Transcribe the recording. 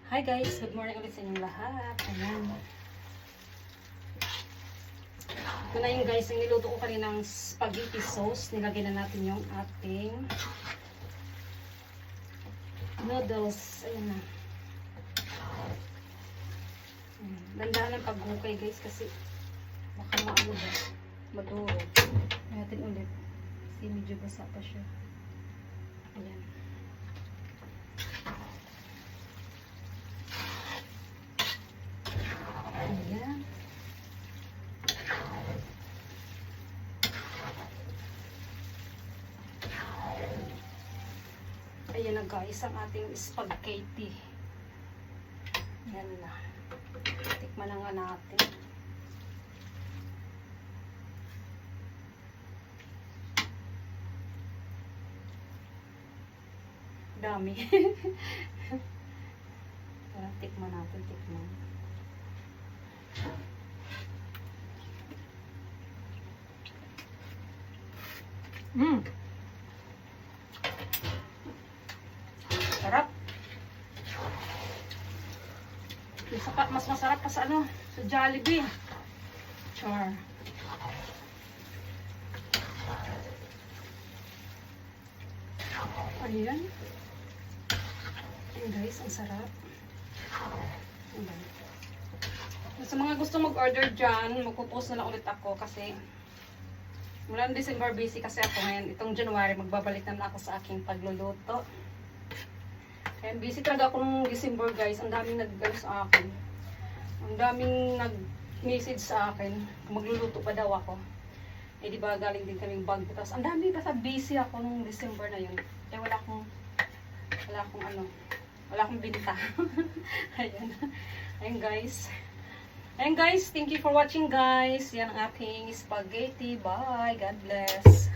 Hi guys, good morning ulit sa inyong lahat. Ayan. Ito na yung guys, yung niluto ko kaninang spaghetti sauce. Nilagyan na natin yung ating noodles. Ayan na. Dandahan ng paghukay guys kasi baka maano ba, madurog. Natin ulit. Kasi medyo basa pa siya. Ayan. Ayan. Ayan na guys, ang ating spaghetti. Ayan na. Tikman na nga natin. Dami. Tara, tikman natin, tikman. Sarap. Mas masarap pa sa ano, sa Jollibee. Char. Ayan. Ayan guys, ang sarap. Ayan. Sa mga gusto mag-order dyan, magpo-post na lang ulit ako kasi mula ng December busy kasi ako ngayon. Itong January, magbabalik na ako sa aking pagluluto. Kaya busy talaga ako nung December guys. Ang daming nag-ano sa akin. Ang daming nag-message sa akin. Magluluto pa daw ako. Eh di ba galing din kaming Baguio. Tapos ang dami kasi busy ako nung December na yun. Kaya wala akong binta. Ayan. Ayan guys. Ayan guys, thank you for watching guys. Yan ang ating spaghetti. Bye. God bless.